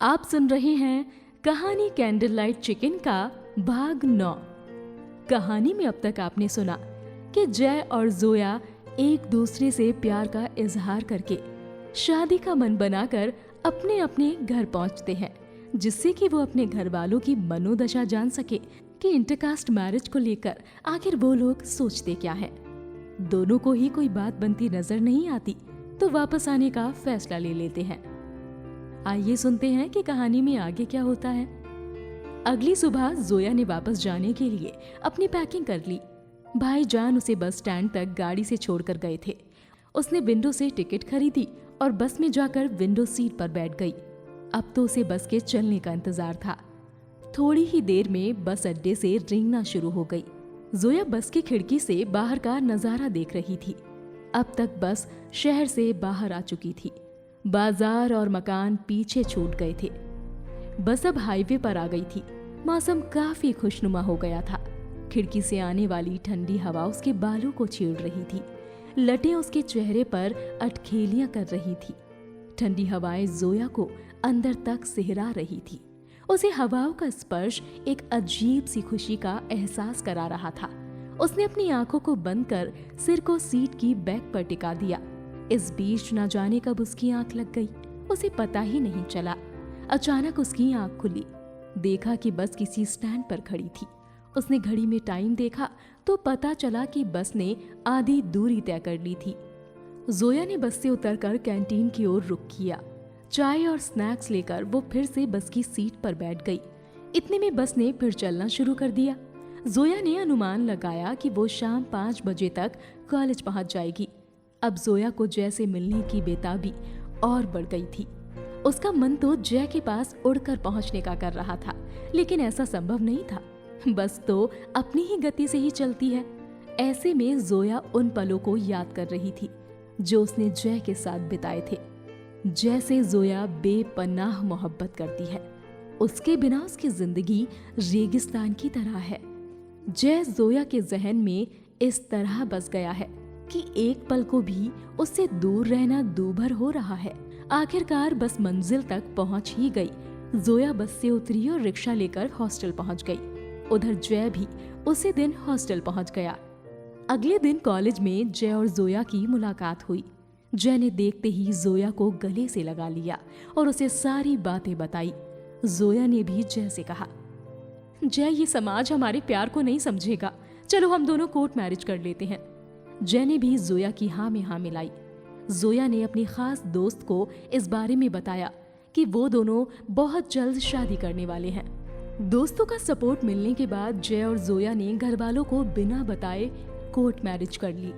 आप सुन रहे हैं कहानी कैंडल लाइट चिकन का भाग 9। कहानी में अब तक आपने सुना कि जय और जोया एक दूसरे से प्यार का इजहार करके शादी का मन बनाकर अपने अपने घर पहुंचते हैं, जिससे कि वो अपने घर वालों की मनोदशा जान सके कि इंटरकास्ट मैरिज को लेकर आखिर वो लोग सोचते क्या है। दोनों को ही कोई बात बनती नजर नहीं आती तो वापस आने का फैसला ले लेते हैं। आइए सुनते हैं कि कहानी में आगे क्या होता है। अगली सुबह जोया ने वापस जाने के लिए अपनी पैकिंग कर ली। भाईजान उसे बस स्टैंड तक गाड़ी से छोड़कर गए थे। उसने विंडो से टिकट खरीदी और बस में जाकर विंडो सीट पर बैठ गई। अब तो उसे बस के चलने का इंतजार था। थोड़ी ही देर में बस अड्डे से रेंगना शुरू हो गई। जोया बस की खिड़की से बाहर का नजारा देख रही थी। अब तक बस शहर से बाहर आ चुकी थी। बाजार और मकान पीछे छूट गए थे। बस अब हाईवे पर आ गई थी। मौसम काफी खुशनुमा हो गया था। खिड़की से आने वाली ठंडी हवा उसके बालों को छेड़ रही थी। लटें उसके चेहरे पर अटखेलियां कर रही थी। ठंडी हवाएं जोया को अंदर तक सिहरा रही थी। उसे हवाओं का स्पर्श एक अजीब सी खुशी का एहसास करा रहा था। उसने अपनी आंखों को बंद कर सिर को सीट की बैक पर टिका दिया। इस बीच न जाने कब उसकी आंख लग गई, उसे पता ही नहीं चला। अचानक उसकी आंख खुली। देखा कि बस किसी स्टैंड पर खड़ी थी। उसने घड़ी में टाइम देखा तो पता चला कि बस ने आधी दूरी तय कर ली थी। जोया ने बस से उतरकर कैंटीन की ओर रुख किया। चाय और स्नैक्स लेकर वो फिर से बस की सीट पर बैठ गई। इतने में बस ने फिर चलना शुरू कर दिया। जोया ने अनुमान लगाया कि वो शाम 5 बजे तक कॉलेज पहुंच जाएगी। अब जोया को जय से मिलने की बेताबी और बढ़ गई थी। उसका मन तो जय के पास उड़कर पहुंचने का कर रहा था, लेकिन ऐसा संभव नहीं था। बस तो अपनी ही गति से ही चलती है। ऐसे में जोया उन पलों को याद कर रही थी जो उसने जय के साथ बिताए थे। जय से जोया बेपनाह मोहब्बत करती है। उसके बिना उसकी जिंदगी रेगिस्तान की तरह है। जय जोया के जहन में इस तरह बस गया है कि एक पल को भी उससे दूर रहना दूभर हो रहा है। आखिरकार बस मंजिल तक पहुंच ही गई। जोया बस से उतरी और रिक्शा लेकर हॉस्टल पहुंच गई। उधर जय भी उसी दिन हॉस्टल पहुंच गया। अगले दिन कॉलेज में जय और जोया की मुलाकात हुई। जय ने देखते ही जोया को गले से लगा लिया और उसे सारी बातें बताई। जोया ने भी जय से कहा, जय, ये समाज हमारे प्यार को नहीं समझेगा, चलो हम दोनों कोर्ट मैरिज कर लेते हैं। जय ने भी जोया की हाँ में हाँ मिलाई। जोया ने अपनी खास दोस्त को इस बारे में बताया कि वो दोनों बहुत जल्द शादी करने वाले हैं। दोस्तों का सपोर्ट मिलने के बाद जय और जोया ने घर वालों को बिना बताए कोर्ट मैरिज कर ली।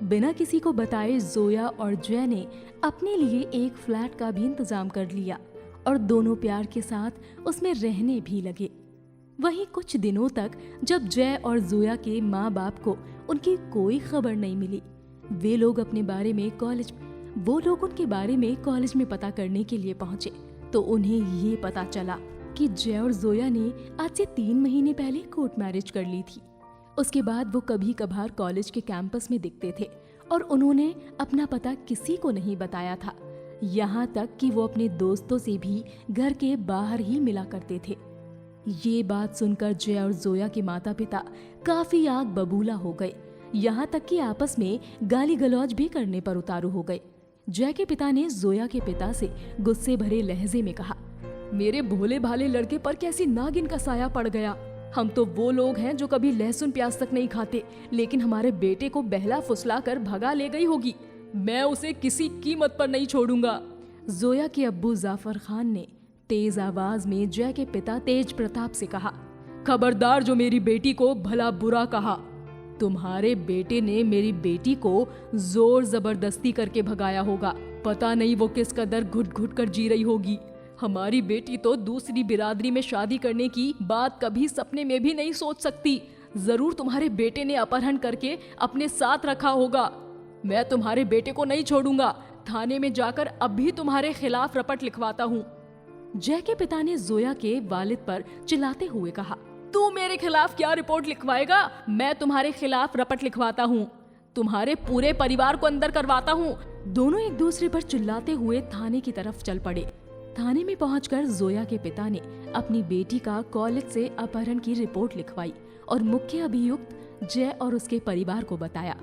बिना किसी को बताए जोया और जय ने अपने लिए एक फ्लैट का भी इंतजाम कर लिया और दोनों प्यार के साथ उसमें रहने भी लगे। वहीं कुछ दिनों तक जब जय और जोया के माँ बाप को उनकी कोई खबर नहीं मिली, वो लोग उनके बारे में कॉलेज में पता करने के लिए पहुंचे तो उन्हें ये पता चला कि जय और जोया ने आज से 3 महीने पहले कोर्ट मैरिज कर ली थी। उसके बाद वो कभी कभार कॉलेज के कैंपस में दिखते थे और उन्होंने अपना पता किसी को नहीं बताया था। यहाँ तक कि वो अपने दोस्तों से भी घर के बाहर ही मिला करते थे। ये बात सुनकर जय और जोया के माता पिता काफी आग बबूला हो गए। यहाँ तक कि आपस में गाली गलौज भी करने पर उतारू हो गए। जय के पिता ने जोया के पिता से गुस्से भरे लहजे में कहा, मेरे भोले भाले लड़के पर कैसी नागिन का साया पड़ गया। हम तो वो लोग हैं जो कभी लहसुन प्याज तक नहीं खाते, लेकिन हमारे बेटे को बहला फुसला कर भगा ले गई होगी। मैं उसे किसी कीमत पर नहीं छोड़ूंगा। जोया के अब्बू जाफर खान ने तेज आवाज में जय के पिता तेज प्रताप से कहा, खबरदार जो मेरी बेटी को भला बुरा कहा। तुम्हारे बेटे ने मेरी बेटी को जोर जबरदस्ती करके भगाया होगा। पता नहीं वो किस कदर घुट घुट कर जी रही होगी। हमारी बेटी तो दूसरी बिरादरी में शादी करने की बात कभी सपने में भी नहीं सोच सकती। जरूर तुम्हारे बेटे ने अपहरण करके अपने साथ रखा होगा। मैं तुम्हारे बेटे को नहीं छोड़ूंगा। थाने में जाकर अभी तुम्हारे खिलाफ रपट लिखवाता हूँ। जय के पिता ने जोया के वालिद पर चिल्लाते हुए कहा, तू मेरे खिलाफ क्या रिपोर्ट लिखवाएगा? मैं तुम्हारे खिलाफ रपट लिखवाता हूँ। तुम्हारे पूरे परिवार को अंदर करवाता हूँ। दोनों एक दूसरे पर चिल्लाते हुए थाने की तरफ चल पड़े। थाने में पहुंचकर जोया के पिता ने अपनी बेटी का कॉलेज से अपहरण की रिपोर्ट लिखवाई और मुख्य अभियुक्त जय और उसके परिवार को बताया।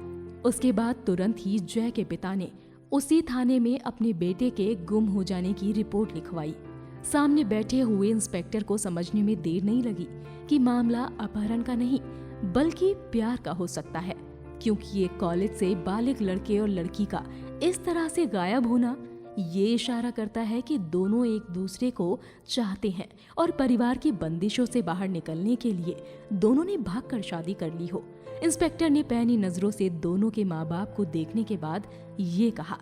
उसके बाद तुरंत ही जय के पिता ने उसी थाने में अपने बेटे के गुम हो जाने की रिपोर्ट लिखवाई। सामने बैठे हुए इंस्पेक्टर को समझने में देर नहीं लगी कि मामला अपहरण का नहीं बल्कि प्यार का हो सकता है, क्योंकि ये कॉलेज से बालिग लड़के और लड़की का इस तरह से गायब होना ये इशारा करता है कि दोनों एक दूसरे को चाहते हैं और परिवार की बंदिशों से बाहर निकलने के लिए दोनों ने भागकर शादी कर ली हो। इंस्पेक्टर ने पैनी नजरों से दोनों के माँ बाप को देखने के बाद ये कहा,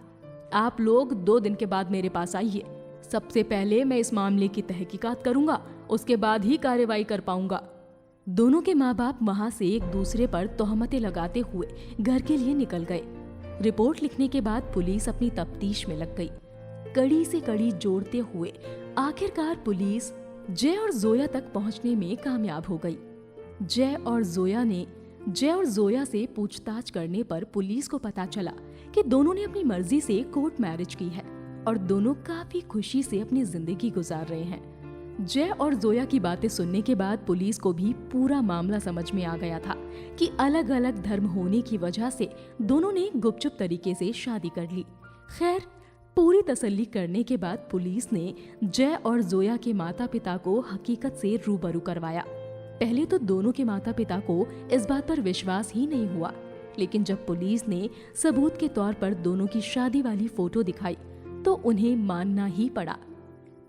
आप लोग 2 दिन के बाद मेरे पास आइए। सबसे पहले मैं इस मामले की तहकीकात करूंगा, उसके बाद ही कार्रवाई कर पाऊंगा। दोनों के माँ बाप वहां से एक दूसरे पर तोहमतें लगाते हुए घर के लिए निकल गए। रिपोर्ट लिखने के बाद पुलिस अपनी तफ्तीश में लग गई। कड़ी से कड़ी जोड़ते हुए आखिरकार पुलिस जय और जोया तक पहुंचने में कामयाब हो गई। जय और जोया से पूछताछ करने पर पुलिस को पता चला कि दोनों ने अपनी मर्जी से कोर्ट मैरिज की है और दोनों काफी खुशी से अपनी जिंदगी गुजार रहे हैं। जय और जोया की बातें सुनने के बाद पुलिस को भी पूरा मामला समझ में आ गया था कि अलग अलग धर्म होने की वजह से दोनों ने गुपचुप तरीके से शादी कर ली। खैर, पूरी तसल्ली करने के बाद पुलिस ने जय और जोया के माता पिता को हकीकत से रूबरू करवाया। पहले तो दोनों के माता पिता को इस बात पर विश्वास ही नहीं हुआ, लेकिन जब पुलिस ने सबूत के तौर पर दोनों की शादी वाली फोटो दिखाई तो उन्हें मानना ही पड़ा।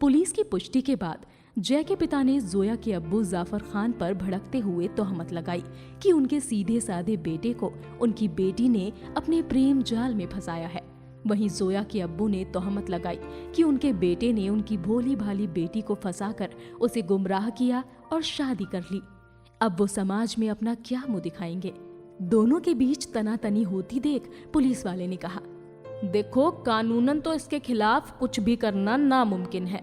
पुलिस की पुष्टि के बाद जय के पिता ने जोया के अब्बू जाफर खान पर भड़कते हुए तोहमत लगाई कि उनके सीधे साधे बेटे को उनकी बेटी ने अपने प्रेम जाल में फंसाया है। वहीं जोया के अब्बू ने तोहमत लगाई कि उनके बेटे ने उनकी भोली भाली बेटी को फंसाकर उसे गुमराह किया और शादी कर ली। अब वो समाज में अपना क्या मुंह दिखाएंगे। दोनों के बीच तनातनी होती देख पुलिस वाले ने कहा, देखो, कानूनन तो इसके खिलाफ कुछ भी करना नामुमकिन है,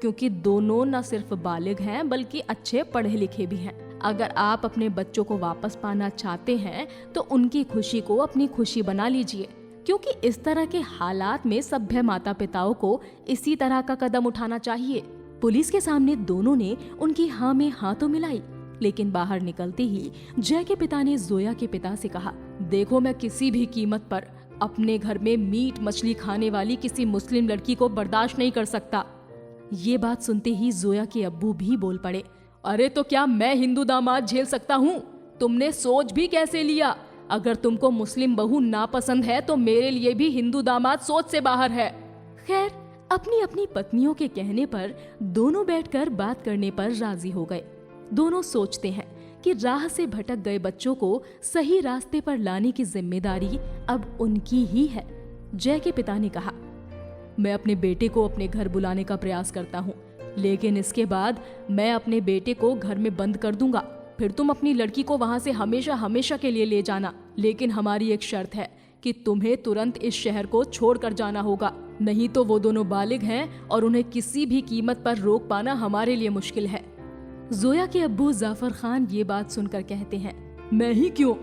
क्योंकि दोनों न सिर्फ बालिग हैं बल्कि अच्छे पढ़े लिखे भी हैं। अगर आप अपने बच्चों को वापस पाना चाहते हैं तो उनकी खुशी को अपनी खुशी बना लीजिए, क्योंकि इस तरह के हालात में सभ्य माता पिताओं को इसी तरह का कदम उठाना चाहिए। पुलिस के सामने दोनों ने उनकी हाँ में हाँ तो मिलाई, लेकिन बाहर निकलते ही जय के पिता ने जोया के पिता से कहा, देखो, मैं किसी भी कीमत पर अपने घर में मीट मछली खाने वाली किसी मुस्लिम लड़की को बर्दाश्त नहीं कर सकता। ये बात सुनते ही जोया के अब्बू भी बोल पड़े, अरे तो क्या मैं हिंदू दामाद झेल सकता हूँ? तुमने सोच भी कैसे लिया? अगर तुमको मुस्लिम बहू नापसंद है तो मेरे लिए भी हिंदू दामाद सोच से बाहर है। खैर, अपनी अपनी पत्नियों के कहने पर दोनों बैठकर बात करने पर राजी हो गए। दोनों सोचते हैं कि राह से भटक गए बच्चों को सही रास्ते पर लाने की जिम्मेदारी अब उनकी ही है। जय के पिता ने कहा, मैं अपने बेटे को अपने घर बुलाने का प्रयास करता हूँ, लेकिन इसके बाद मैं अपने बेटे को घर में बंद कर दूंगा। फिर तुम अपनी लड़की को वहां से हमेशा हमेशा के लिए ले जाना, लेकिन हमारी एक शर्त है कि तुम्हें तुरंत इस शहर को छोड़ कर जाना होगा, नहीं तो वो दोनों बालिग हैं और उन्हें किसी भी कीमत पर रोक पाना हमारे लिए मुश्किल है। जोया के अब्बू जाफर खान ये बात सुनकर कहते हैं, मैं ही क्यों,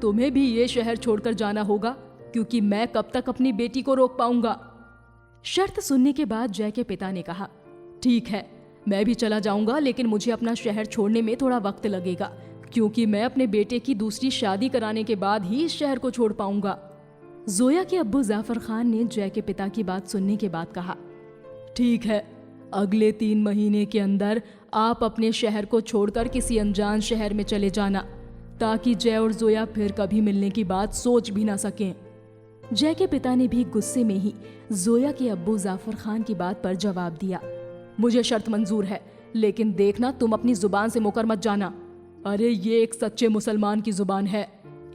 तुम्हें भी ये शहर छोड़कर जाना होगा, क्योंकि मैं कब तक अपनी बेटी को रोक पाऊंगा। शर्त सुनने के बाद जय के पिता ने कहा, ठीक है, मैं भी चला जाऊंगा, लेकिन मुझे अपना शहर छोड़ने में थोड़ा वक्त लगेगा, क्योंकि मैं अपने बेटे की दूसरी शादी कराने के बाद ही इस शहर को छोड़ पाऊंगा। जोया के अब्बू जाफर खान ने जय के पिता की बात सुनने के बाद कहा, ठीक है, अगले 3 महीने के अंदर आप अपने शहर को छोड़कर किसी अनजान शहर में चले जाना, ताकि जय और जोया फिर कभी मिलने की बात सोच भी ना सकें। जय के पिता ने भी गुस्से में ही जोया के अब्बू जाफर खान की बात पर जवाब दिया, मुझे शर्त मंजूर है, लेकिन देखना तुम अपनी जुबान से मुकर मत जाना। अरे ये एक सच्चे मुसलमान की जुबान है,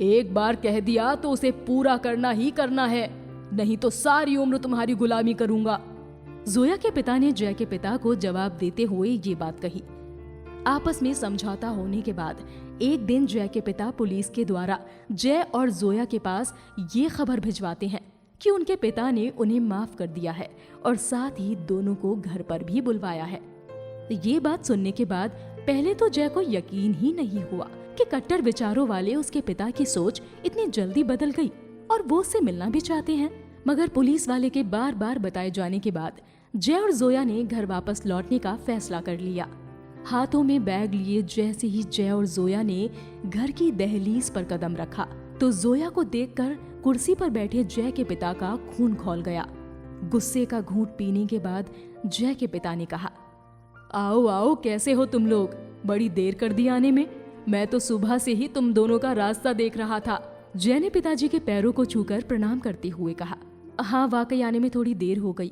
एक बार कह दिया तो उसे पूरा करना ही करना है, नहीं तो सारी उम्र तुम्हारी गुलामी करूंगा। जोया के पिता ने जय के पिता को जवाब देते हुए ये बात कही। आपस में समझौता होने के बाद एक दिन जय के पिता पुलिस के द्वारा जय और जोया के पास ये खबर भिजवाते हैं कि उनके पिता ने उन्हें माफ कर दिया है और साथ ही दोनों को घर पर भी बुलवाया है। ये बात सुनने के बाद पहले तो जय को यकीन ही नहीं हुआ कि कट्टर विचारों वाले उसके पिता की सोच इतनी जल्दी बदल गई और वो उससे मिलना भी चाहते हैं। मगर पुलिस वाले के बार बार बताए जाने के बाद जय और जोया ने घर वापस लौटने का फैसला कर लिया। हाथों में बैग लिए जैसे ही जय और जोया ने घर की दहलीज पर कदम रखा तो जोया को देखकर कुर्सी पर बैठे जय के पिता का खून खौल गया। गुस्से का घूंट पीने के बाद जय के पिता ने कहा, आओ आओ, कैसे हो तुम लोग? बड़ी देर कर दी आने में। मैं तो सुबह से ही तुम दोनों का रास्ता देख रहा था। जय ने पिताजी के पैरों को छूकर प्रणाम करते हुए कहा, हाँ वाकई आने में थोड़ी देर हो गई।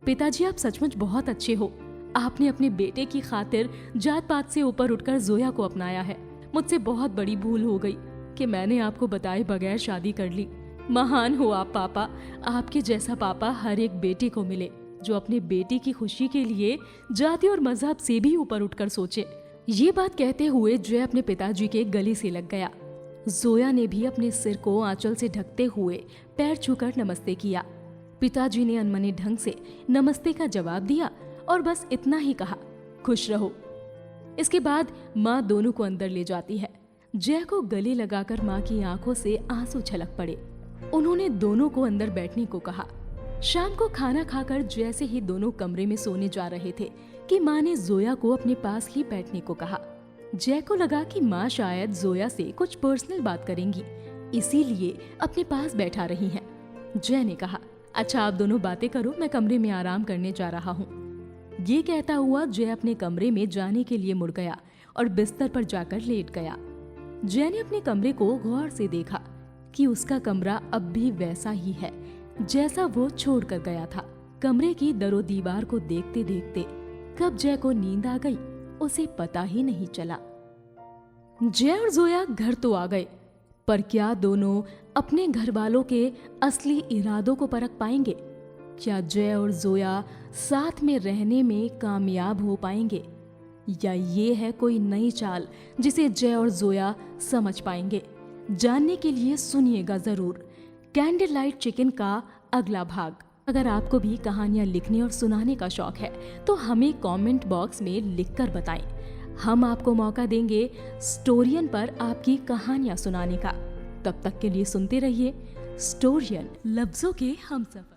पिताजी आप सचमुच बहुत अच्छे हो। आपने अपने बेटे की खातिर जात पात से ऊपर उठकर जोया को अपनाया है। मुझसे बहुत बड़ी भूल हो गई कि मैंने आपको बताए बगैर शादी कर ली। महान हो आप पापा। आपके जैसा पापा हर एक बेटे को मिले जो अपने बेटी की खुशी के लिए जाति और मजहब से भी ऊपर उठकर सोचे। ये बात कहते हुए जय अपने पिताजी के गले से लग गया। जोया ने भी अपने सिर को आंचल से ढकते हुए पैर छूकर नमस्ते किया। पिताजी ने अनमने ढंग से नमस्ते का जवाब दिया और बस इतना ही कहा, खुश रहो। इसके बाद माँ दोनों को अंदर ले जाती है। जय को गले लगाकर माँ की आंखों से आंसू छलक पड़े। उन्होंने दोनों को अंदर बैठने को कहा। शाम को खाना खाकर जैसे ही दोनों कमरे में सोने जा रहे थे कि माँ ने जोया को अपने पास ही बैठने को कहा। जय को लगा कि माँ शायद जोया से कुछ पर्सनल बात करेंगी, इसीलिए अपने पास बैठा रही हैं। जय ने कहा, अच्छा आप दोनों बातें करो, मैं कमरे में आराम करने जा रहा हूँ। ये कहता हुआ जय अपने कमरे में जाने के लिए मुड़ गया और बिस्तर पर जाकर लेट गया। जय ने अपने कमरे को गौर से देखा कि उसका कमरा अब भी वैसा ही है जैसा वो छोड़ कर गया था। कमरे की दरो दीवार को देखते देखते कब जय को नींद आ गई उसे पता ही नहीं चला। जय और जोया घर तो आ गए, पर क्या दोनों अपने घर वालों के असली इरादों को परख पाएंगे? क्या जय और जोया साथ में रहने में कामयाब हो पाएंगे, या ये है कोई नई चाल जिसे जय और जोया समझ पाएंगे? जानने के लिए सुनिएगा जरूर कैंडल लाइट चिकन का अगला भाग। अगर आपको भी कहानियां लिखने और सुनाने का शौक है तो हमें कमेंट बॉक्स में लिखकर बताएं। हम आपको मौका देंगे स्टोरियन पर आपकी कहानियां सुनाने का। तब तक के लिए सुनते रहिए स्टोरियन, लफ्जों के हमसफर।